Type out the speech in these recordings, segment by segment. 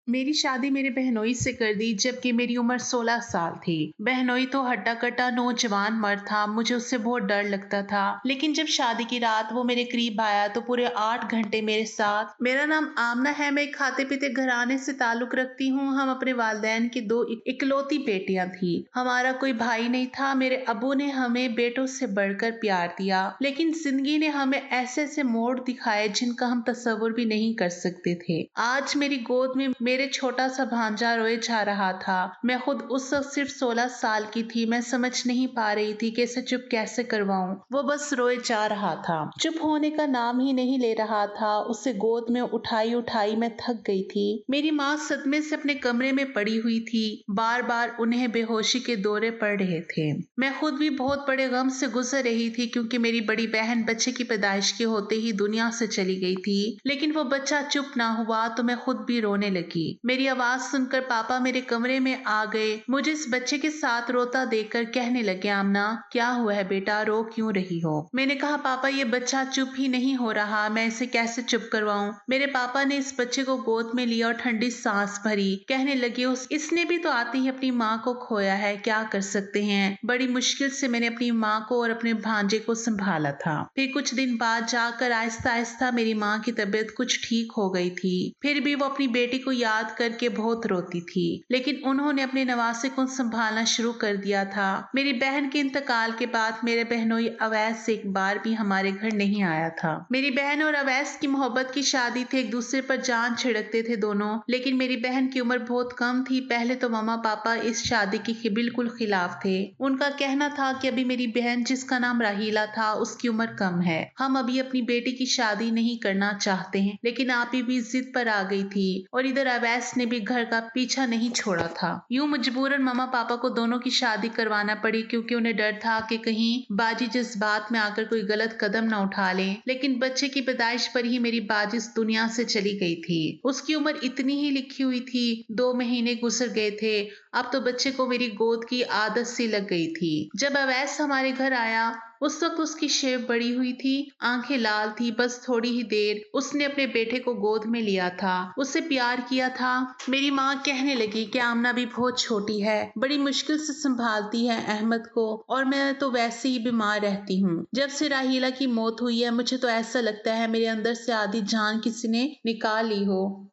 मेरी शादी मेरे बहनोई से कर दी जबकि मेरी उम्र 16 साल थी। बहनोई तो हट्टा-कट्टा नौजवान मर्द था, मुझे उससे बहुत डर लगता था। लेकिन जब शादी की रात वो मेरे करीब आया तो पूरे 8 घंटे मेरे साथ। मेरा नाम आमना है, मैं एक खाते-पीते घराने से ताल्लुक रखती हूँ। हम अपने वालिदैन की 2 इकलौती बेटियां थी। हमारा कोई भाई नहीं था। मेरे अब्बू ने हमें बेटों से बढ़कर प्यार दिया, लेकिन जिंदगी ने हमें ऐसे-ऐसे मोड़ दिखाए जिनका हम तसव्वुर भी नहीं कर सकते थे। आज मेरी गोद में मेरे छोटा सा भांजा रोए जा रहा था। मैं खुद उस वक्त सिर्फ 16 साल की थी। मैं समझ नहीं पा रही थी कि इसे चुप कैसे करवाऊं। वो बस रोए जा रहा था, चुप होने का नाम ही नहीं ले रहा था। उसे गोद में उठाई उठाई मैं थक गई थी। मेरी माँ सदमे से अपने कमरे में पड़ी हुई थी। बार बार उन्हें बेहोशी के दौरे पड़ रहे थे। मैं खुद भी बहुत बड़े गम से गुजर रही थी क्योंकि मेरी बड़ी बहन बच्चे की पैदाइश के होते ही दुनिया से चली गई थी। लेकिन वो बच्चा चुप ना हुआ तो मैं खुद भी रोने लगी। मेरी आवाज सुनकर पापा मेरे कमरे में आ गए। मुझे इस बच्चे के साथ रोता देखकर कहने लगे, आमना क्या हुआ है बेटा, रो क्यों रही हो? मैंने कहा, पापा ये बच्चा चुप ही नहीं हो रहा, मैं इसे कैसे चुप करवाऊं? मेरे पापा ने इस बच्चे को गोद में लिया और ठंडी सांस भरी। कहने लगे, उस इसने भी तो आते ही अपनी माँ को खोया है, क्या कर सकते हैं? बड़ी मुश्किल से मैंने अपनी माँ को और अपने भांजे को संभाला था। फिर कुछ दिन बाद जाकर आहिस्ता आहिस्ता मेरी माँ की तबीयत कुछ ठीक हो गई थी। फिर भी वो अपनी बेटी को याद करके बहुत रोती थी, लेकिन उन्होंने अपने नवासे को संभालना शुरू कर दिया था। मेरी बहन के इंतकाल के बाद मेरे बहनोई अवैस एक बार भी हमारे घर नहीं आया था। मेरी बहन और अवैस की मोहब्बत की शादी थी, एक दूसरे पर जान छिड़कते थे दोनों। लेकिन मेरी बहन की उम्र बहुत कम थी। पहले तो मामा पापा इस शादी के बिल्कुल खिलाफ थे। उनका कहना था कि अभी मेरी बहन, जिसका नाम राहीला था, उसकी उम्र कम है, हम अभी अपनी बेटी की शादी नहीं करना चाहते हैं। लेकिन आप ही भी जिद पर आ गई थी और इधर अवैस ने भी घर का पीछा नहीं छोड़ा था। यूं मजबूरन मामा पापा को दोनों की शादी करवाना पड़ी क्योंकि उन्हें डर था कि कहीं बाजी जज्बात में आकर कोई गलत कदम न उठा ले। लेकिन बच्चे की पैदाइश पर ही मेरी बाजी इस दुनिया से चली गई थी। उसकी उम्र इतनी ही लिखी हुई थी, 2 महीने गुजर गए थे। अब तो बच्चे को मेरी गोद की आदत सी लग गई थी। जब अवैस हमारे घर आया उस वक्त उसकी शेव बड़ी हुई थी, आंखें लाल थी। बस थोड़ी ही देर उसने अपने बेटे को गोद में लिया था, उससे प्यार किया था। मेरी माँ कहने लगी कि आमना भी बहुत छोटी है, बड़ी मुश्किल से संभालती है अहमद को, और मैं तो वैसे ही बीमार रहती हूँ। जब से राहीला की मौत हुई है मुझे तो ऐसा लगता है मेरे अंदर से आधी जान किसी ने निकाल ली हो।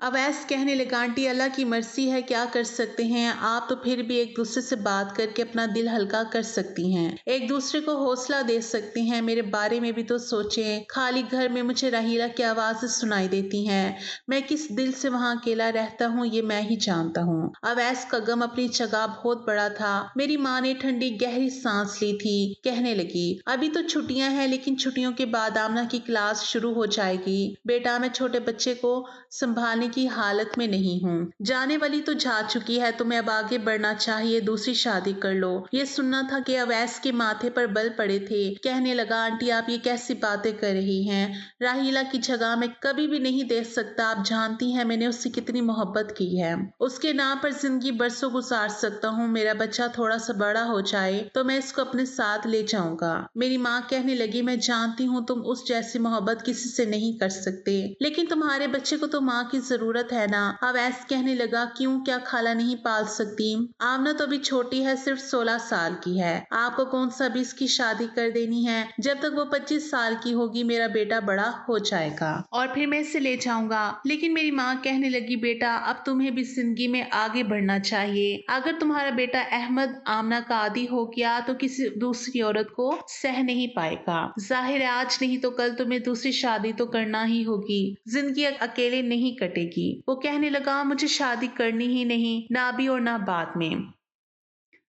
अवैस कहने लगा, आंटी अल्लाह की मर्जी है, क्या कर सकते हैं। आप तो फिर भी एक दूसरे से बात करके अपना दिल हल्का कर सकती हैं, एक दूसरे को हौसला दे सकती हैं। मेरे बारे में भी तो सोचें। खाली घर में मुझे राहीला की आवाज़ें सुनाई देती हैं। मैं किस दिल से वहाँ अकेला रहता हूँ ये मैं ही जानता हूँ। अवैस का गम अपनी जगह बहुत बड़ा था। मेरी माँ ने ठंडी गहरी सांस ली थी। कहने लगी, अभी तो छुट्टियां हैं, लेकिन छुट्टियों के बाद आमना की क्लास शुरू हो जाएगी। बेटा मैं छोटे बच्चे को संभालने की हालत में नहीं हूँ। जाने वाली तो जा चुकी है, तुम्हें अब आगे बढ़ना चाहिए, दूसरी शादी कर लो। ये सुनना था कि अवैस के माथे पर बल पड़े थे। कहने लगा, आंटी आप ये कैसी बातें कर रही हैं? राहीला की जगह मैं कभी भी नहीं दे सकता। आप जानती हैं मैंने उससे कितनी मोहब्बत की है। उसके नाम पर जिंदगी बरसों गुजार सकता हूँ। मेरा बच्चा थोड़ा सा बड़ा हो जाए तो मैं इसको अपने साथ ले जाऊंगा। मेरी माँ कहने लगी, मैं जानती हूँ तुम उस जैसी मोहब्बत किसी से नहीं कर सकते, लेकिन तुम्हारे बच्चे को तो माँ की जरूरत है ना। अवैस कहने लगा, क्यों, क्या खाला नहीं पाल सकती? आमना तो अभी छोटी है, सिर्फ 16 साल की है। आपको कौन सा अभी इसकी शादी कर देनी है? जब तक वो 25 साल की होगी मेरा बेटा बड़ा हो जाएगा और फिर मैं इसे ले जाऊंगा। लेकिन मेरी माँ कहने लगी, बेटा अब तुम्हें भी जिंदगी में आगे बढ़ना चाहिए। अगर तुम्हारा बेटा अहमद आमना का आदी हो गया तो किसी दूसरी औरत को सह नहीं पाएगा। जाहिर है आज नहीं तो कल तुम्हें दूसरी शादी तो करना ही होगी। जिंदगी अकेले नहीं कटेगी। वो कहने लगा, मुझे शादी करनी ही नहीं, ना अभी और ना बाद में।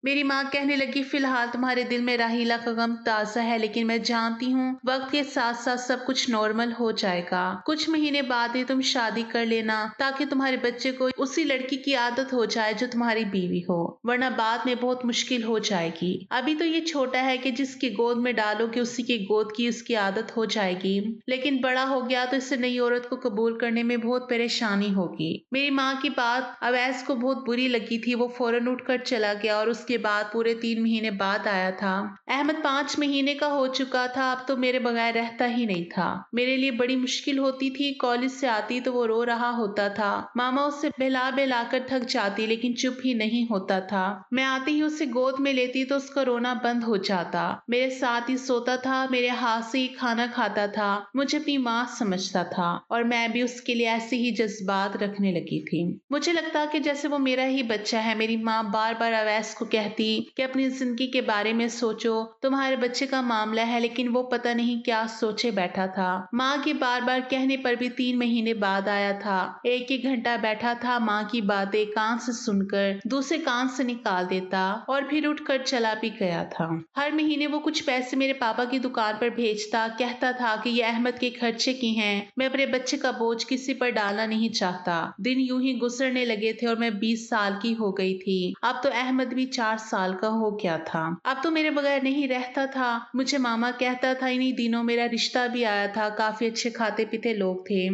मेरी माँ कहने लगी, फिलहाल तुम्हारे दिल में राहीला का गम ताजा है, लेकिन मैं जानती हूँ वक्त के साथ साथ सब कुछ नॉर्मल हो जाएगा। कुछ महीने बाद ही तुम शादी कर लेना ताकि तुम्हारे बच्चे को उसी लड़की की आदत हो जाए जो तुम्हारी बीवी हो, वरना बाद में बहुत मुश्किल हो जाएगी। अभी तो ये छोटा है कि जिसकी गोद में डालोगे उसी की गोद की उसकी आदत हो जाएगी, लेकिन बड़ा हो गया तो इसे नई औरत को कबूल करने में बहुत परेशानी होगी। मेरी माँ की बात अवैस को बहुत बुरी लगी थी। वो फौरन उठकर चला गया और उसकी के बाद पूरे 3 महीने बाद आया था। अहमद 5 महीने का हो चुका था, अब तो मेरे बगैर रहता ही नहीं था। मेरे लिए बड़ी मुश्किल होती थी, कॉलेज से आती तो वो रो रहा होता था। मामा उसे बहला कर थक जाती लेकिन चुप ही नहीं होता था। मैं आते ही उसे गोद में लेती तो उसका रोना बंद हो जाता। मेरे साथ ही सोता था, मेरे हाथ से ही खाना खाता था, मुझे अपनी माँ समझता था और मैं भी उसके लिए ऐसे ही जज्बात रखने लगी थी। मुझे लगता कि जैसे वो मेरा ही बच्चा है। मेरी माँ बार बार अवैस को कहती कि अपनी जिंदगी के बारे में सोचो, तुम्हारे बच्चे का मामला है, लेकिन वो पता नहीं क्या सोचे बैठा था। माँ के बार बार कहने पर भी 3 महीने बाद आया था। एक एक घंटा बैठा था, माँ की बातें कान से सुनकर दूसरे कान से निकाल देता और फिर उठकर चला भी गया था। हर महीने वो कुछ पैसे मेरे पापा की दुकान पर भेजता, कहता था कि ये अहमद के खर्चे की हैं। मैं अपने बच्चे का बोझ किसी पर डालना नहीं चाहता। दिन यूं ही गुजरने लगे थे और मैं 20 साल की हो गई थी। अब तो अहमद भी 4 साल का हो गया था। अब तो मेरे बगैर नहीं रहता था। मुझे मामा कहता था इन्हीं दिनों मेरा रिश्ता भी आया था, काफी अच्छे खाते पीते लोग थे।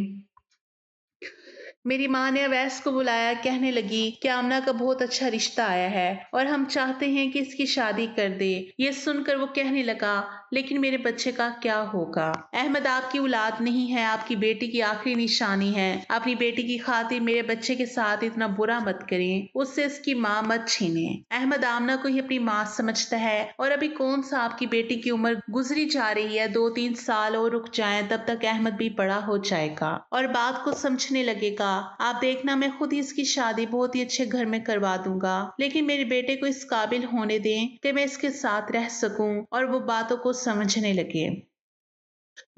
मेरी माँ ने अवैस को बुलाया, कहने लगी कि आमना का बहुत अच्छा रिश्ता आया है और हम चाहते हैं कि इसकी शादी कर दे। ये सुनकर वो कहने लगा, लेकिन मेरे बच्चे का क्या होगा? अहमद आपकी औलाद नहीं है, आपकी बेटी की आखिरी निशानी है। अपनी बेटी की खातिर मेरे बच्चे के साथ इतना बुरा मत करें, उससे इसकी माँ मत छीने। अहमद आमना को ही अपनी माँ समझता है और अभी कौन सा आपकी बेटी की उम्र गुजरी जा रही है। 2-3 साल और रुक जाएं, तब तक अहमद भी बड़ा हो जाएगा और बात को समझने लगेगा। आप देखना, मैं खुद ही इसकी शादी बहुत ही अच्छे घर में करवा दूंगा, लेकिन मेरे बेटे को इस काबिल होने दें कि मैं इसके साथ रह सकूं और वो बातों को समझने लगे।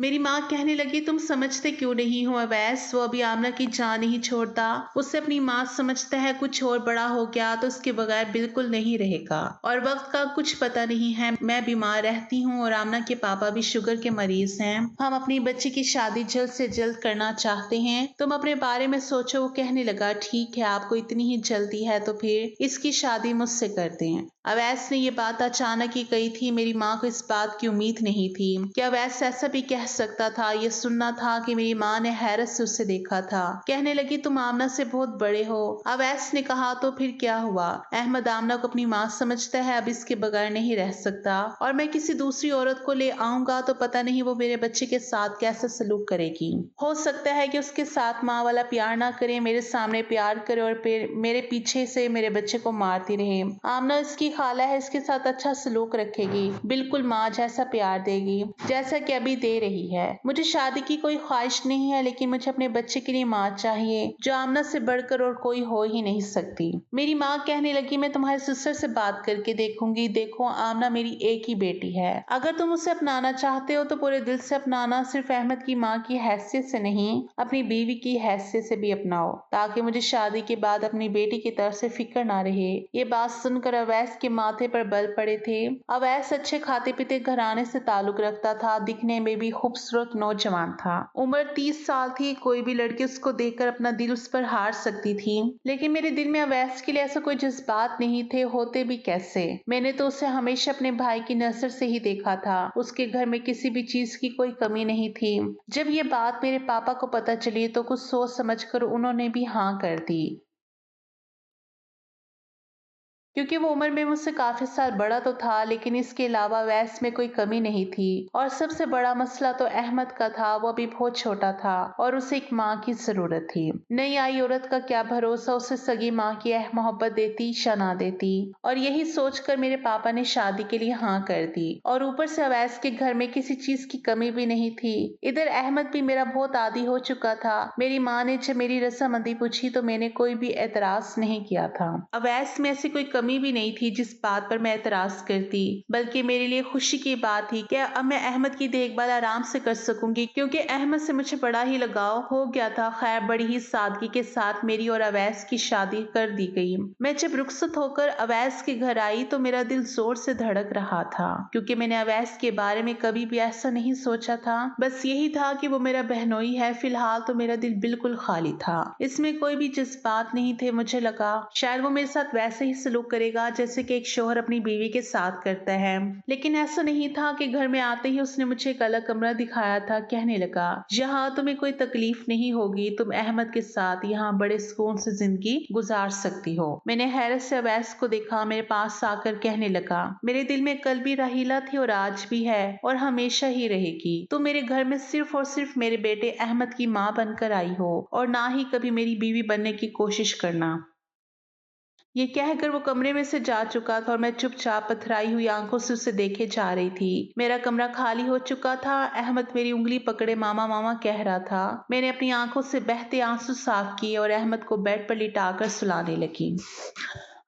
मेरी माँ कहने लगी, तुम समझते क्यों नहीं हो अवैस? वो अभी आमना की जान नहीं छोड़ता, उससे अपनी माँ समझता है। कुछ और बड़ा हो गया तो उसके बगैर बिल्कुल नहीं रहेगा और वक्त का कुछ पता नहीं है। मैं बीमार रहती हूँ और आमना के पापा भी शुगर के मरीज हैं। हम अपनी बच्ची की शादी जल्द से जल्द करना चाहते हैं, तुम अपने बारे में सोचो। वो कहने लगा, ठीक है, आपको इतनी ही जल्दी है तो फिर इसकी शादी मुझसे करते हैं। अवैस ने ये बात अचानक ही कही थी। मेरी माँ को इस बात की उम्मीद नहीं थी कि अवैस ऐसा भी कह सकता था। ये सुनना था कि मेरी माँ ने हैरत से उसे देखा था। कहने लगी, तुम आमना से बहुत बड़े हो। अवैस ने कहा, तो फिर क्या हुआ? अहमद आमना को अपनी माँ समझता है, अब इसके बगैर नहीं रह सकता और मैं किसी दूसरी औरत को ले आऊंगा तो पता नहीं वो मेरे बच्चे के साथ कैसा सलूक करेगी। हो सकता है कि उसके साथ माँ वाला प्यार ना करे, मेरे सामने प्यार करे और फिर मेरे पीछे से मेरे बच्चे को मारती रहे। आमना इसकी खाला है, इसके साथ अच्छा सलूक रखेगी, बिल्कुल माँ जैसा प्यार देगी जैसा कि अभी दे रही है। मुझे शादी की कोई ख्वाहिश नहीं है, लेकिन मुझे अपने बच्चे के लिए माँ चाहिए जो आमना से बढ़कर और कोई हो ही नहीं सकती। मेरी माँ कहने लगी, मैं तुम्हारे सिस्टर से बात करके देखूंगी। देखो, आमना मेरी एक ही बेटी है। अगर तुम उसे अपनाना चाहते हो तो पूरे दिल से अपनाना, सिर्फ अहमद की माँ की हैसियत से नहीं, अपनी बीवी की हैसियत से भी अपनाओ, ताकि मुझे शादी के बाद अपनी बेटी की तरफ से फिक्र ना रहे। ये बात सुनकर अवैस के माथे पर बल पड़े थे। अवैस अच्छे खाते पीते घराने से ताल्लुक रखता था, दिखने में भी खूबसूरत नौजवान था। उम्र 30 साल थी, कोई भी लड़की उसको देखकर अपना दिल उस पर हार सकती थी, लेकिन मेरे दिल में अवैस के लिए ऐसा कोई जज्बात नहीं थे। होते भी कैसे? मैंने तो उसे हमेशा अपने भाई की नजर से ही देखा था। उसके घर में किसी भी चीज की कोई कमी नहीं थी। जब ये बात मेरे पापा को पता चली तो कुछ सोच समझकर उन्होंने भी हाँ कर दी, क्योंकि वो उम्र में मुझसे काफी साल बड़ा तो था, लेकिन इसके अलावा वैस में कोई कमी नहीं थी। और सबसे बड़ा मसला तो अहमद का था। वो अभी बहुत छोटा था और उसे एक माँ की जरूरत थी। नई आई औरत का क्या भरोसा, उसे सगी माँ की मोहब्बत देती या ना देती। और यही सोचकर मेरे पापा ने शादी के लिए हाँ कर दी। और ऊपर से अवैस के घर में किसी चीज की कमी भी नहीं थी। इधर अहमद भी मेरा बहुत आदी हो चुका था। मेरी माँ ने जब मेरी रस्मंदी पूछी तो मैंने कोई भी एतराज नहीं किया था। अवैस में ऐसी कोई कमी भी नहीं थी जिस बात पर मैं एतराज करती, बल्कि मेरे लिए खुशी की बात थी कि अब मैं अहमद की देखभाल आराम से कर सकूंगी, क्योंकि अहमद से मुझे बड़ा ही लगाव हो गया था। खैर, बड़ी ही सादगी के साथ मेरी और अवैस की शादी कर दी गई। मैं जब रुखसत होकर अवैस के घर आई तो मेरा दिल जोर से धड़क रहा था, क्योंकि मैंने अवैस के बारे में कभी भी ऐसा नहीं सोचा था। बस यही था कि वो मेरा बहनोई है। फिलहाल तो मेरा दिल बिल्कुल खाली था, इसमें कोई भी जज्बात नहीं थे। मुझे लगा शायद वो मेरे साथ वैसे ही सलूक करेगा जैसे कि एक शौहर अपनी बीवी के साथ करता है। लेकिन ऐसा नहीं था कि घर में आते ही उसने मुझे एक अलग कमरा दिखाया था। कहने लगा, यहाँ तुम्हें कोई तकलीफ नहीं होगी, तुम अहमद के साथ यहाँ बड़े सुकून से जिंदगी गुजार सकती हो। मैंने हैरत से अवैस को देखा। मेरे पास आकर कहने लगा, मेरे दिल में कल भी राहीला थी और आज भी है और हमेशा ही रहेगी। तुम मेरे घर में सिर्फ और सिर्फ मेरे बेटे अहमद की माँ बनकर आई हो और ना ही कभी मेरी बीवी बनने की कोशिश करना। ये कहकर वो कमरे में से जा चुका था और मैं चुपचाप पथराई हुई आंखों से उसे देखे जा रही थी। मेरा कमरा खाली हो चुका था। अहमद मेरी उंगली पकड़े मामा मामा कह रहा था। मैंने अपनी आंखों से बहते आंसू साफ किए और अहमद को बेड पर लिटाकर सुलाने लगी।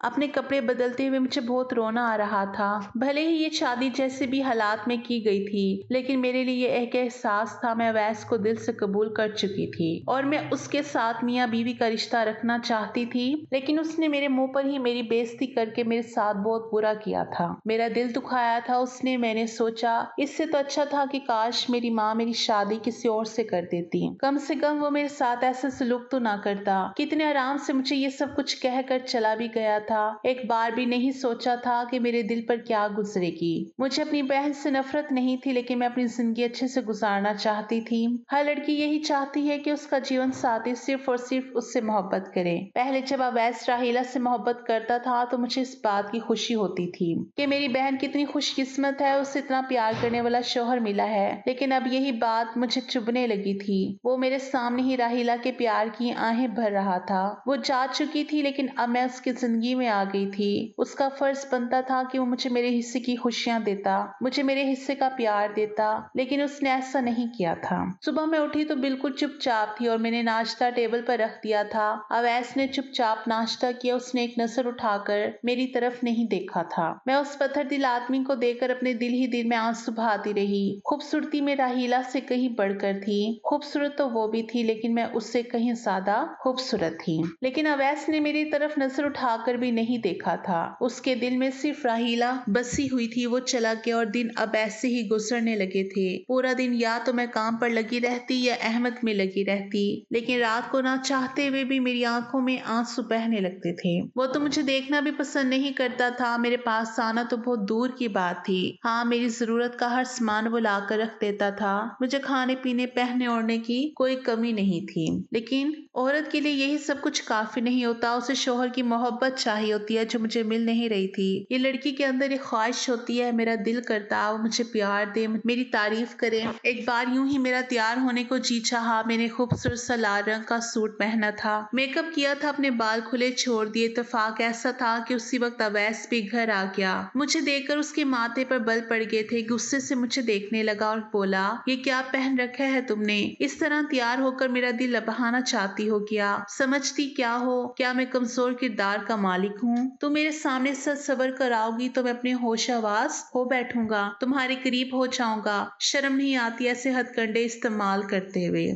अपने कपड़े बदलते हुए मुझे बहुत रोना आ रहा था। भले ही ये शादी जैसे भी हालात में की गई थी, लेकिन मेरे लिए ये एक एहसास था, मैं अवैस को दिल से कबूल कर चुकी थी और मैं उसके साथ मियाँ बीवी का रिश्ता रखना चाहती थी। लेकिन उसने मेरे मुंह पर ही मेरी बेइज्जती करके मेरे साथ बहुत बुरा किया था। मेरा दिल दुखाया था उसने। मैंने सोचा इससे तो अच्छा था कि काश मेरी माँ मेरी शादी किसी और से कर देती। कम से कम वो मेरे साथ ऐसा सलूक तो ना करता। कितने आराम से मुझे ये सब कुछ कहकर चला भी गया था। एक बार भी नहीं सोचा था कि मेरे दिल पर क्या गुजरेगी। मुझे अपनी बहन से नफरत नहीं थी, लेकिन मैं अपनी जिंदगी अच्छे से गुजारना चाहती थी। हर लड़की यही चाहती है कि उसका जीवन साथी सिर्फ और सिर्फ उससे मोहब्बत करे। पहले जब अवैस राहीला से मोहब्बत करता था तो मुझे इस बात की खुशी होती थी कि मेरी बहन कितनी खुशकिस्मत है, उसे इतना प्यार करने वाला शौहर मिला है। लेकिन अब यही बात मुझे चुभने लगी थी। वो मेरे सामने ही राहीला के प्यार की आहें भर रहा था। वो जा चुकी थी, लेकिन अब मैं उसकी जिंदगी में आ गई थी। उसका फर्ज बनता था कि वो मुझे मेरे हिस्से की खुशियां देता, मुझे मेरे हिस्से का प्यार देता, लेकिन उसने ऐसा नहीं किया था। सुबह मैं उठी तो बिल्कुल चुपचाप थी और मैंने नाश्ता टेबल पर रख दिया था। अवैस ने चुपचाप नाश्ता किया। उसने एक नजर उठाकर मेरी तरफ नहीं देखा था। मैं उस पत्थर दिल आदमी को देखकर अपने दिल ही दिल में आंसू बहाती रही। खूबसूरती में राहीला से कहीं बढ़कर थी। खूबसूरत तो वो भी थी, लेकिन मैं उससे कहीं ज्यादा खूबसूरत थी। लेकिन अवैस ने मेरी तरफ नजर उठाकर भी नहीं देखा था। उसके दिल में सिर्फ राहीला बसी हुई थी। वो चला गया और दिन अब ऐसे ही गुजरने लगे थे। पूरा दिन या तो मैं काम पर लगी रहती या अहमद में लगी रहती, लेकिन रात को ना चाहते हुए भी मेरी आंखों में आंसू बहने लगते थे। वो तो मुझे देखना भी पसंद नहीं करता था। मेरे पास आना तो बहुत दूर की बात थी। हाँ, मेरी जरूरत का हर सामान वो ला कर रख देता था। मुझे खाने पीने पहनने ओढ़ने की कोई कमी नहीं थी। लेकिन औरत के लिए यही सब कुछ काफी नहीं होता। उसे शौहर की मोहब्बत चाहिए होती है, जो मुझे मिल नहीं रही थी। ये लड़की के अंदर एक ख्वाहिश होती है, मेरा दिल करता वो मुझे प्यार दे, मेरी तारीफ करे। एक बार यूं ही मेरा तैयार होने को जी चाहा। मैंने खूबसूरत सा लाल रंग का सूट पहना था, मेकअप किया था, अपने बाल खुले छोड़ दिए। इत्तेफाक ऐसा था कि उसी वक्त अवैस भी घर आ गया। मुझे देखकर उसके माथे पर बल पड़ गए थे। गुस्से से मुझे देखने लगा और बोला, ये क्या पहन रखा है तुमने? इस तरह तैयार होकर मेरा दिल लबहाना चाहती हो क्या? समझती क्या हो? क्या मैं कमजोर किरदार का मालिक हूँ? तुम मेरे सामने सच सबर कर आओगी तो मैं अपने होशावास हो बैठूंगा, तुम्हारे करीब हो जाऊंगा। शर्म नहीं आती ऐसे हथकंडे इस्तेमाल करते हुए?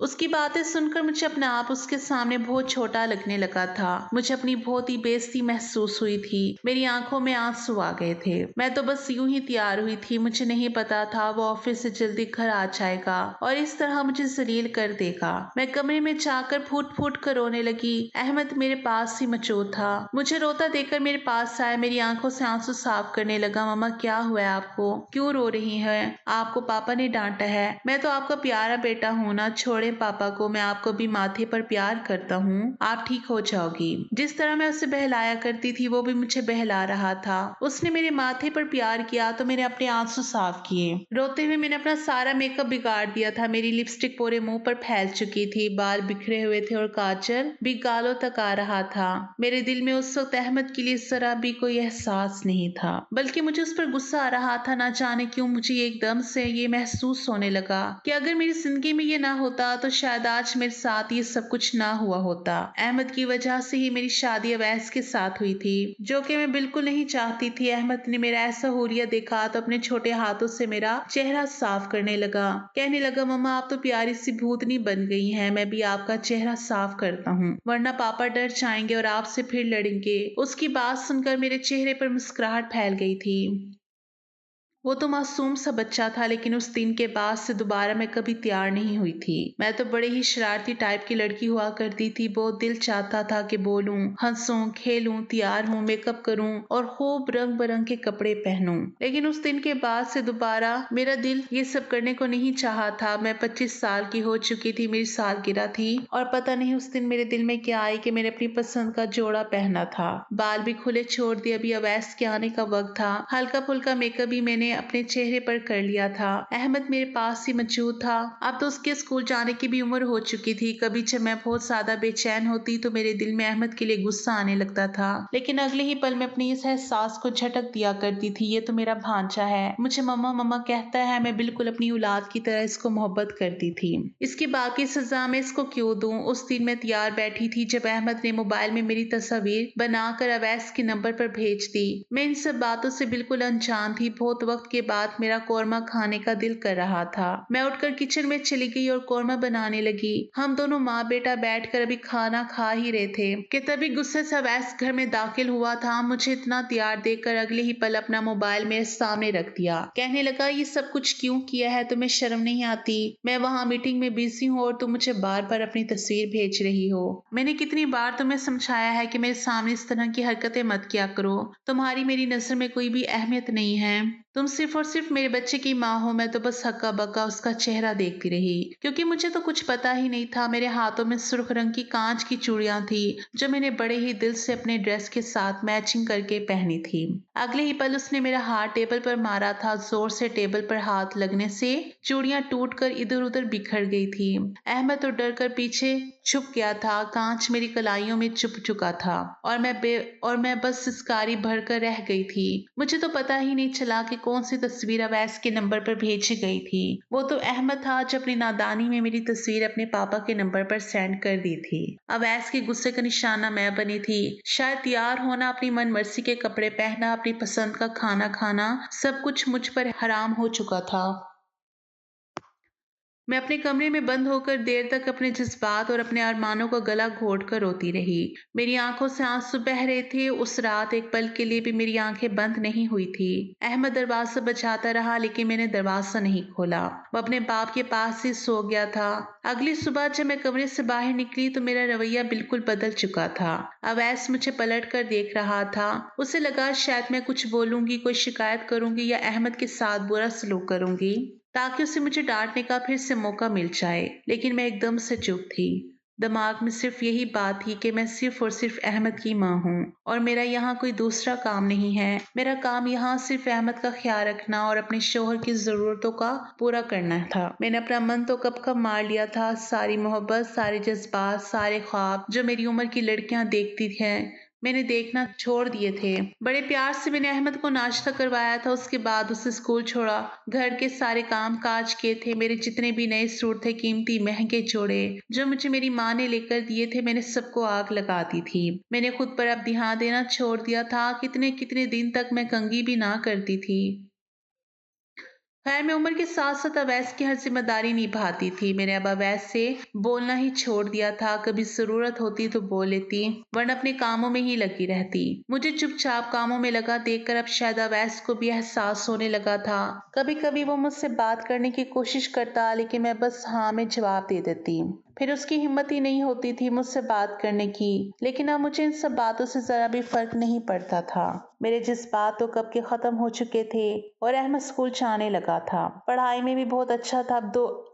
उसकी बातें सुनकर मुझे अपने आप उसके सामने बहुत छोटा लगने लगा था। मुझे अपनी बहुत ही बेइज्जती महसूस हुई थी। मेरी आंखों में आंसू आ गए थे। मैं तो बस यूं ही तैयार हुई थी। मुझे नहीं पता था वो ऑफिस से जल्दी घर आ जाएगा और इस तरह मुझे जलील कर देगा। मैं कमरे में जाकर फूट फूट कर रोने लगी। अहमद मेरे पास ही मौजूद था। मुझे रोता देखकर मेरे पास आया, मेरी आंखों से आंसू साफ करने लगा। मामा, क्या हुआ है आपको? क्यों रो रही है? आपको पापा ने डांटा है? मैं तो आपका प्यारा बेटा हूं ना। छोड़े पापा को, मैं आपको भी माथे पर प्यार करता हूँ, आप ठीक हो जाओगी। जिस तरह मैं उसे बहलाया करती थी वो भी मुझे बहला रहा था। उसने मेरे माथे पर प्यार किया तो मैंने अपने आंसू साफ किए। रोते हुए मैंने अपना सारा मेकअप बिगाड़ दिया था। मेरी लिपस्टिक पूरे मुंह पर फैल चुकी थी, बाल बिखरे हुए थे और काजल भी गालों तक आ रहा था। मेरे दिल में उस वक्त अहमद के लिए जरा भी कोई एहसास नहीं था, बल्कि मुझे उस पर गुस्सा आ रहा था। ना जाने क्यों मुझे एकदम से ये महसूस होने लगा कि अगर मेरी जिंदगी में ये ना होता तो शायद आज मेरे साथ ये सब कुछ ना हुआ होता। अहमद की वजह से ही मेरी शादी अवैस के साथ हुई थी, जो कि मैं बिल्कुल नहीं चाहती थी। अहमद ने मेरा ऐसा हुरिया देखा तो अपने छोटे हाथों से मेरा चेहरा साफ करने लगा। कहने लगा, मम्मा आप तो प्यारी सी भूतनी बन गई हैं, मैं भी आपका चेहरा साफ करता हूँ, वरना पापा डर जाएंगे और आपसे फिर लड़ेंगे। उसकी बात सुनकर मेरे चेहरे पर मुस्कुराहट फैल गई थी। वो तो मासूम सा बच्चा था, लेकिन उस दिन के बाद से दोबारा मैं कभी तैयार नहीं हुई थी। मैं तो बड़े ही शरारती टाइप की लड़की हुआ करती थी। बहुत दिल चाहता था कि बोलूं, हंसूं, खेलूं, तैयार हूं, मेकअप करूं और खूब रंग बिरंग के कपड़े पहनूं। लेकिन उस दिन के बाद से दोबारा मेरा दिल ये सब करने को नहीं चाहा था। मैं 25 साल की हो चुकी थी, मेरी सालगिरह थी और पता नहीं उस दिन मेरे दिल में क्या आई कि मैंने अपनी पसंद का जोड़ा पहना था। बाल भी खुले छोड़ दिए। अभी अवैस के आने का वक्त था। हल्का फुल्का मेकअप भी मैंने अपने चेहरे पर कर लिया था। अहमद मेरे पास ही मौजूद था। अब तो उसके स्कूल जाने की भी उम्र हो चुकी थी। कभी जब मैं बहुत ज्यादा बेचैन होती तो मेरे दिल में अहमद के लिए गुस्सा आने लगता था, लेकिन अगले ही पल में अपनी इस एहसास को झटक दिया करती थी, ये तो मेरा भांजा है, मुझे मम्मा मम्मा कहता है। मैं बिल्कुल अपनी औलाद की तरह इसको मोहब्बत करती थी। इसकी बाकी सजा मैं इसको क्यों दूं। उस दिन मैं तैयार बैठी थी जब अहमद ने मोबाइल में मेरी तस्वीर बनाकर अवैस के नंबर पर भेज दी। मैं इन सब बातों से बिल्कुल अनजान थी। बहुत वक्त के बाद मेरा कौरमा खाने का दिल कर रहा था। मैं उठकर किचन में चली गई और कौरमा बनाने लगी। हम दोनों माँ बेटा बैठकर अभी खाना खा ही रहे थे कि तभी गुस्से से अवैस घर में दाखिल हुआ था। मुझे इतना तैयार देखकर अगले ही पल अपना मोबाइल मेरे सामने रख दिया। कहने लगा, ये सब कुछ क्यों किया है, तुम्हें शर्म नहीं आती? मैं वहाँ मीटिंग में बिजी हूँ और तुम मुझे बार बार अपनी तस्वीर भेज रही हो। मैंने कितनी बार तुम्हें समझाया है कि मेरे सामने इस तरह की हरकतें मत किया करो। तुम्हारी मेरी नजर में कोई भी अहमियत नहीं है। तुम सिर्फ और सिर्फ मेरे बच्चे की माँ हो। मैं तो बस हक्का बक्का उसका चेहरा देखती रही, क्योंकि मुझे तो कुछ पता ही नहीं था। मेरे हाथों में सुर्ख रंग की कांच की चूड़ियां थी जो मैंने बड़े ही दिल से अपने ड्रेस के साथ मैचिंग करके पहनी थी। अगले ही पल उसने मेरा हाथ टेबल पर मारा था। जोर से टेबल पर हाथ लगने से चूड़ियां टूटकर इधर उधर बिखर गई थी। अहमद तो डर कर पीछे छुप गया था। कांच मेरी कलाइयों में चुप चुका था और मैं बस सिसकारी भरकर रह गई थी। मुझे तो पता ही नहीं चला कि कौन सी तस्वीर अवैस के नंबर पर भेजी गई थी। वो तो अहमद था जो अपनी नादानी में मेरी तस्वीर अपने पापा के नंबर पर सेंड कर दी थी। अवैस के गुस्से का निशाना मैं बनी थी। शायद तैयार होना, अपनी मन मर्जी के कपड़े पहनना, अपनी पसंद का खाना खाना, सब कुछ मुझ पर हराम हो चुका था। मैं अपने कमरे में बंद होकर देर तक अपने जज्बात और अपने अरमानों का गला घोट कर रोती रही। मेरी आंखों से आंसू बह रहे थे। उस रात एक पल के लिए भी मेरी आंखें बंद नहीं हुई थी। अहमद दरवाजा बजाता रहा, लेकिन मैंने दरवाजा नहीं खोला। वो अपने बाप के पास ही सो गया था। अगली सुबह जब मैं कमरे से बाहर निकली तो मेरा रवैया बिल्कुल बदल चुका था। अवैस मुझे पलट कर देख रहा था। उसे लगा शायद मैं कुछ बोलूंगी, कोई शिकायत करूंगी या अहमद के साथ बुरा सलूक करूंगी, ताकि उसे मुझे डांटने का फिर से मौका मिल जाए। लेकिन मैं एकदम से चुप थी। दिमाग में सिर्फ यही बात थी कि मैं सिर्फ और सिर्फ अहमद की माँ हूँ और मेरा यहाँ कोई दूसरा काम नहीं है। मेरा काम यहाँ सिर्फ अहमद का ख्याल रखना और अपने शोहर की जरूरतों का पूरा करना था। मैंने अपना मन तो कब कब मार लिया था। सारी मोहब्बत, सारे जज्बात, सारे ख्वाब जो मेरी उम्र की लड़कियां देखती हैं, मैंने देखना छोड़ दिए थे। बड़े प्यार से मैंने अहमद को नाश्ता करवाया था। उसके बाद उसे स्कूल छोड़ा। घर के सारे काम काज किए थे। मेरे जितने भी नए सूट थे, कीमती महंगे जोड़े जो मुझे मेरी माँ ने लेकर दिए थे, मैंने सबको आग लगा दी थी। मैंने खुद पर अब ध्यान देना छोड़ दिया था। कितने कितने दिन तक मैं कंघी भी ना करती थी। खैर, मैं उम्र के साथ साथ अवैस की हर जिम्मेदारी निभाती थी। मैंने अब अवैस से बोलना ही छोड़ दिया था। कभी जरूरत होती तो बोल लेती, वरना अपने कामों में ही लगी रहती। मुझे चुपचाप कामों में लगा देखकर अब शायद अवैस को भी एहसास होने लगा था। कभी कभी वो मुझसे बात करने की कोशिश करता, लेकिन मैं बस हाँ में जवाब दे देती। फिर उसकी हिम्मत ही नहीं होती थी मुझसे बात करने की। लेकिन अब मुझे इन सब बातों से जरा भी फर्क नहीं पड़ता था। मेरे जज्बात तो कब के खत्म हो चुके थे और अहमद स्कूल जाने लगा था। पढ़ाई में भी बहुत अच्छा था।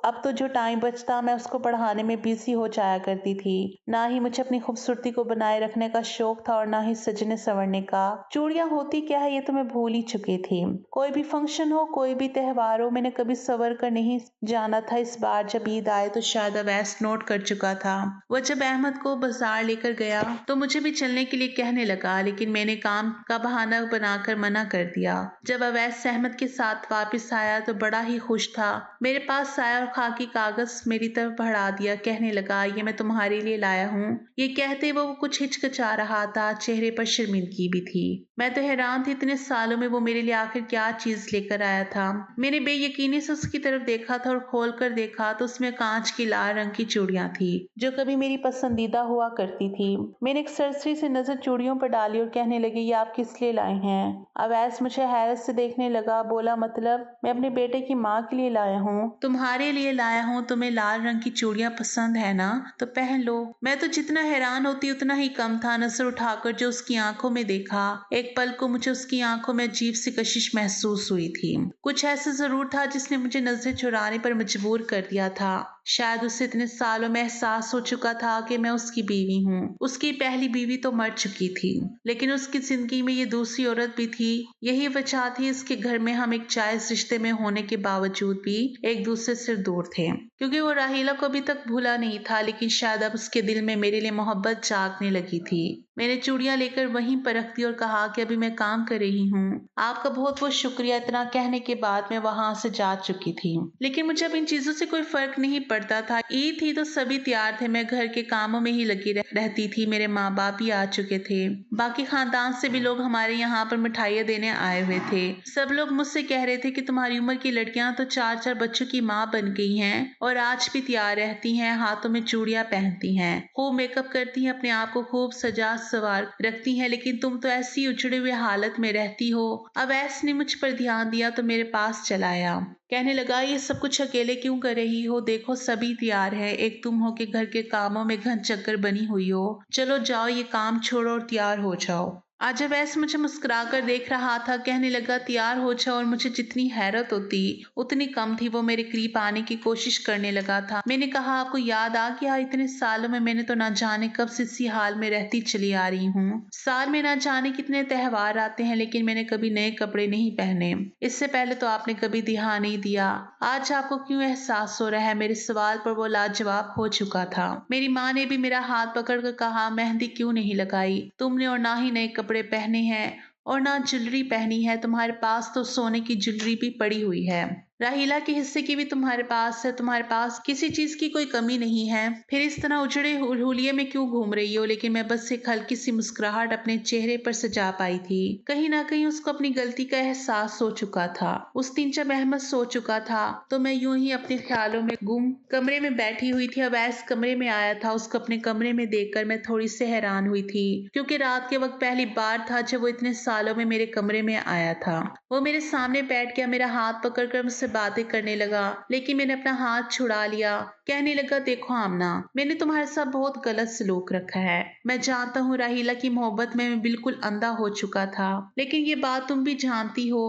अब तो जो टाइम बचता मैं उसको पढ़ाने में बिजी हो जाया करती थी। ना ही मुझे अपनी खूबसूरती को बनाए रखने का शौक था और ना ही सजने संवरने का। चूड़ियां होती क्या है ये तो मैं भूल ही चुकी थी। कोई भी फंक्शन हो, कोई भी त्योहार हो, मैंने कभी सवर कर नहीं जाना था। इस बार जब ईद आए तो शायद अवैस नोट कर चुका था। वह जब अहमद को बाजार लेकर गया तो मुझे भी चलने के लिए कहने लगा, लेकिन मैंने काम का बहाना बनाकर मना कर दिया। जब अवैस अहमद के साथ वापस आया तो बड़ा ही खुश था। मेरे पास आया और खाकी कागज मेरी तरफ बढ़ा दिया। कहने लगा, ये मैं तुम्हारे लिए लाया हूँ। ये कहते वो कुछ हिचकिचा रहा था। चेहरे पर शर्मिंदगी भी थी। मैं तो हैरान थी, इतने सालों में वो मेरे लिए आखिर क्या चीज लेकर आया था। मैंने बेयकीनी से उसकी तरफ देखा था और खोल कर देखा तो उसमें कांच की लाल रंग की चूड़ी चूड़ियां थी जो कभी मेरी पसंदीदा हुआ करती थी। मैंने एक सरसरी से नजर चूड़ियों पर डाली और कहने लगी, ये आप किस लिए लाए हैं? अवैस मुझे हैरत से देखने लगा। बोला, मतलब मैं अपने बेटे की माँ के लिए लाया हूँ। तुम्हारे लिए लाया हूँ। तुम्हें लाल रंग की चूड़ियां पसंद है ना, तो पहन लो। मैं तो जितना हैरान होती उतना ही कम था। नजर उठाकर जो उसकी आंखों में देखा, एक पल को मुझे उसकी आंखों में अजीब सी कशिश महसूस हुई थी। कुछ ऐसा जरूर था जिसने मुझे नजरें चुराने पर मजबूर कर दिया था। शायद उसे इतने सालों में एहसास हो चुका था कि मैं उसकी बीवी हूँ। उसकी पहली बीवी तो मर चुकी थी, लेकिन उसकी जिंदगी में ये दूसरी औरत भी थी। यही वजह थी इसके घर में हम एक जायज रिश्ते में होने के बावजूद भी एक दूसरे से दूर थे, क्योंकि वो राहीला को अभी तक भूला नहीं था, लेकिन शायद अब उसके दिल में मेरे लिए मोहब्बत जागने लगी थी। मैंने चूड़ियां लेकर वहीं पर रख दी और कहा कि अभी मैं काम कर रही हूँ। आपका बहुत बहुत शुक्रिया। इतना कहने के बाद मैं वहां से जा चुकी थी, लेकिन मुझे अब इन चीजों से कोई फर्क नहीं पड़ता था। ईद थी तो सभी तैयार थे। मैं घर के कामों में ही लगी रहती थी। मेरे माँ बाप भी आ चुके थे। बाकी खानदान से भी लोग हमारे यहाँ पर मिठाइयाँ देने आए हुए थे। सब लोग मुझसे कह रहे थे कि तुम्हारी उम्र की लड़कियां तो 4-4 बच्चों की माँ बन गई हैं और आज भी तैयार रहती हैं, हाथों में चूड़ियां पहनती हैं, खूब मेकअप करती हैं, अपने आप को खूब सजा सवार रखती हैं, लेकिन तुम तो ऐसी उजड़े हुए हालत में रहती हो। अब ऐसे ने मुझ पर ध्यान दिया तो मेरे पास चला आया। कहने लगा, ये सब कुछ अकेले क्यों कर रही हो? देखो सभी तैयार है, एक तुम हो कि घर के कामों में घन चक्कर बनी हुई हो। चलो जाओ, ये काम छोड़ो और तैयार हो जाओ। आज अवैस मुझे मुस्कुराकर देख रहा था। कहने लगा, तैयार हो जाओ। और मुझे जितनी हैरत होती उतनी कम थी। वो मेरे करीब आने की कोशिश करने लगा था। मैंने कहा, आपको याद आ गया? इतने सालों में मैंने तो ना जाने कब से इसी हाल में रहती चली आ रही हूँ। साल में ना जाने कितने त्योहार आते हैं, लेकिन मैंने कभी नए कपड़े नहीं पहने। इससे पहले तो आपने कभी ध्यान नहीं दिया। आज आपको क्यों एहसास हो रहा है? मेरे सवाल पर वो लाजवाब हो चुका था। मेरी माँ ने भी मेरा हाथ पकड़कर कहा, मेहंदी क्यों नहीं लगाई तुमने? और ना ही नए कपड़े पहने हैं और ना ज्वेलरी पहनी है। तुम्हारे पास तो सोने की ज्वेलरी भी पड़ी हुई है। राहीला के हिस्से की भी तुम्हारे पास है। तुम्हारे पास किसी चीज की कोई कमी नहीं है। फिर इस तरह उजड़े हुलिये में क्यों घूम रही हो? लेकिन मैं बस एक हल्की सी मुस्कुराहट अपने चेहरे पर सजा पाई थी। कहीं ना कहीं उसको अपनी गलती का एहसास हो चुका था। उस दिन जब अहमद सो चुका था तो मैं यूं ही अपने ख्यालों में गुम कमरे में बैठी हुई थी। अब ऐस कमरे में आया था। उसको अपने कमरे में देखकर मैं थोड़ी सी हैरान हुई थी, क्योंकि रात के वक्त पहली बार था जब वो इतने सालों में मेरे कमरे में आया था। वो मेरे सामने बैठ गया, मेरा हाथ पकड़कर मुझसे बातें करने लगा, लेकिन मैंने अपना हाथ छुड़ा लिया। कहने लगा, देखो आमना, मैंने तुम्हारे साथ बहुत गलत सलूक रखा है। मैं जानता हूँ राहीला की मोहब्बत में मैं बिल्कुल अंधा हो चुका था, लेकिन ये बात तुम भी जानती हो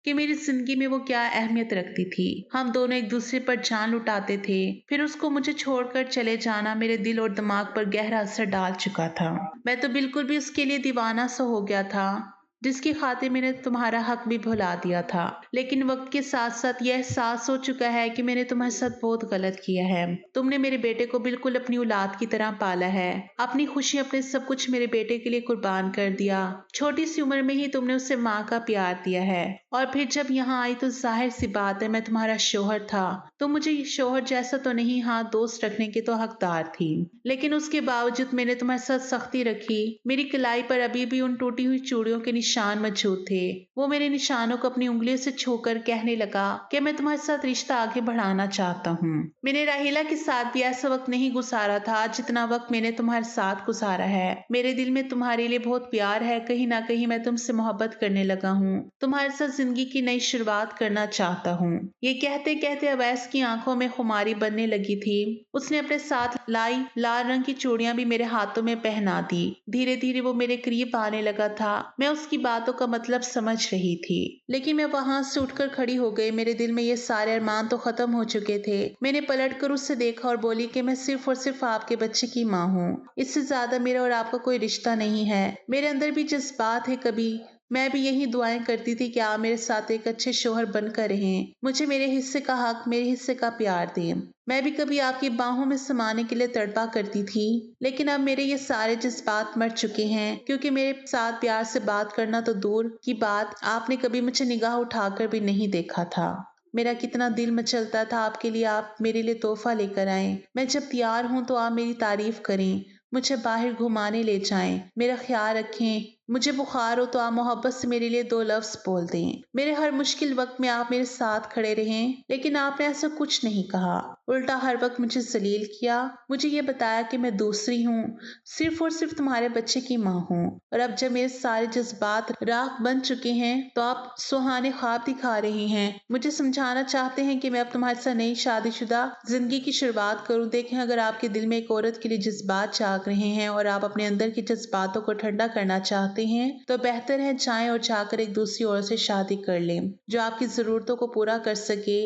कि मेरी जिंदगी में वो क्या अहमियत रखती थी। हम दोनों एक दूसरे पर जान लुटाते थे। फिर उसको मुझे छोड़कर चले जाना मेरे दिल और दिमाग पर गहरा असर डाल चुका था। मैं तो बिल्कुल भी उसके लिए दीवाना सा हो गया था, जिसकी खातिर मैंने तुम्हारा हक भी भुला दिया था। लेकिन वक्त के साथ साथ यह एहसास हो चुका है कि मैंने तुम्हारे साथ बहुत गलत किया है। तुमने मेरे बेटे को बिल्कुल अपनी औलाद की तरह पाला है। अपनी खुशी, अपने सब कुछ मेरे बेटे के लिए कुर्बान कर दिया। छोटी सी उम्र में ही तुमने उसे माँ का प्यार दिया है। और फिर जब यहाँ आई तो जाहिर सी बात है, मैं तुम्हारा शोहर था तो मुझे शोहर जैसा तो नहीं, हाँ दोस्त रखने की तो हकदार थी। लेकिन उसके बावजूद मैंने तुम्हारे साथ सख्ती रखी। मेरी कलाई पर अभी भी उन टूटी हुई चूड़ियों के निशान मौजूद थे। वो मेरे निशानों को अपनी उंगलियों से छूकर कहने लगा कि मैं तुम्हारे साथ रिश्ता आगे बढ़ाना चाहता हूँ। मैंने राहीला के साथ भी ऐसा वक्त नहीं गुजारा था जितना वक्त मैंने तुम्हारे साथ गुजारा है। मेरे दिल में तुम्हारे लिए बहुत प्यार है। कहीं ना कहीं मैं तुमसे मोहब्बत करने लगा हूँ। तुम्हारे साथ जिंदगी की नई शुरुआत करना चाहता हूँ। ये कहते कहते अवैस की आंखों में खुमारी बनने लगी थी। उसने अपने साथ लाई लाल रंग की चूड़ियां भी मेरे हाथों में पहना दी। धीरे धीरे वो मेरे करीब आने लगा था। मैं उसकी बातों का मतलब समझ रही थी, लेकिन मैं वहां से उठकर खड़ी हो गई। मेरे दिल में ये सारे अरमान तो खत्म हो चुके थे। मैंने पलटकर उससे देखा और बोली कि मैं सिर्फ और सिर्फ आपके बच्चे की माँ हूँ। इससे ज्यादा मेरा और आपका कोई रिश्ता नहीं है। मेरे अंदर भी जज्बात है। कभी मैं भी यही दुआएं करती थी कि आप मेरे साथ एक अच्छे शोहर बनकर रहें, मुझे मेरे हिस्से का हक, मेरे हिस्से का प्यार दें। मैं भी कभी आपकी बाहों में समाने के लिए तड़पा करती थी, लेकिन अब मेरे ये सारे जज्बात मर चुके हैं, क्योंकि मेरे साथ प्यार से बात करना तो दूर की बात, आपने कभी मुझे निगाह उठाकर भी नहीं देखा था। मेरा कितना दिल मचलता था आपके लिए, आप मेरे लिए तोहफा लेकर आए। मैं जब तैयार हूँ तो आप मेरी तारीफ करें, मुझे बाहर घुमाने ले जाएं, मेरा ख्याल रखें, मुझे बुखार हो तो आप मोहब्बत से मेरे लिए दो लफ्ज बोल दें। मेरे हर मुश्किल वक्त में आप मेरे साथ खड़े रहें, लेकिन आपने ऐसा कुछ नहीं कहा। उल्टा हर वक्त मुझे जलील किया। मुझे ये बताया कि मैं दूसरी हूँ, सिर्फ और सिर्फ तुम्हारे बच्चे की माँ हूँ। और अब जब मेरे सारे जज्बात राख बन चुके हैं तो आप सुहाने ख्वाब दिखा रहे हैं। मुझे समझाना चाहते हैं कि मैं अब तुम्हारे साथ नई शादीशुदा जिंदगी की शुरुआत करूं। देखें, अगर आपके दिल में एक औरत के लिए जज्बात जाग रहे हैं और आप अपने अंदर के जज्बातों को ठंडा करना चाहते हैं तो बेहतर है जाएं और जाकर एक दूसरी औरत से शादी कर लें जो आपकी जरूरतों को पूरा कर सके।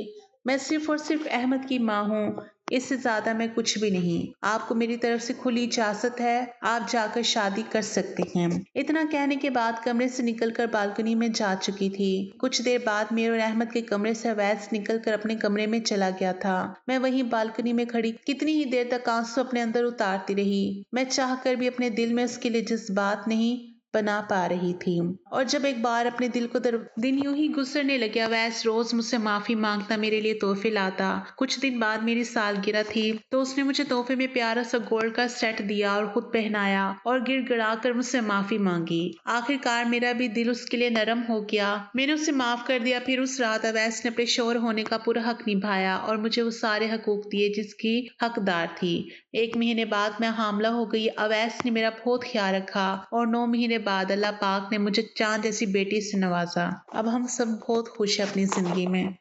मैं सिर्फ और सिर्फ अहमद की माँ हूँ, इससे ज्यादा मैं कुछ भी नहीं। आपको मेरी तरफ से खुली इजाजत है, आप जाकर शादी कर सकते हैं। इतना कहने के बाद कमरे से निकलकर बालकनी में जा चुकी थी। कुछ देर बाद मेरे और अहमद के कमरे से अवैस निकलकर अपने कमरे में चला गया था। मैं वहीं बालकनी में खड़ी कितनी ही देर तक आंसू अपने अंदर उतारती रही। मैं चाहकर भी अपने दिल में उसके लिए जज्बात नहीं बना पा रही थी। और जब एक बार अपने दिल को दिन यूं ही गुजरने लगे, अवैस रोज मुझसे माफी मांगता, मेरे लिए तोहफे लाता। कुछ दिन बाद मेरी सालगिरह थी तो उसने मुझे तोहफे में प्यारा सा गोल्ड का सेट दिया और खुद पहनाया और गिड़गिड़ा कर मुझसे माफी मांगी। आखिरकार मेरा भी दिल उसके लिए नरम हो गया, मैंने उसे माफ कर दिया। फिर उस रात अवैस ने अपने शोहर होने का पूरा हक निभाया और मुझे वो सारे हकूक दिए जिसकी हकदार थी। 1 महीने बाद मैं हामला हो गई। अवैस ने मेरा बहुत ख्याल रखा और 9 महीने बाद अल्लाह पाक ने मुझे चांद जैसी बेटी से नवाजा। अब हम सब बहुत खुश हैं अपनी जिंदगी में।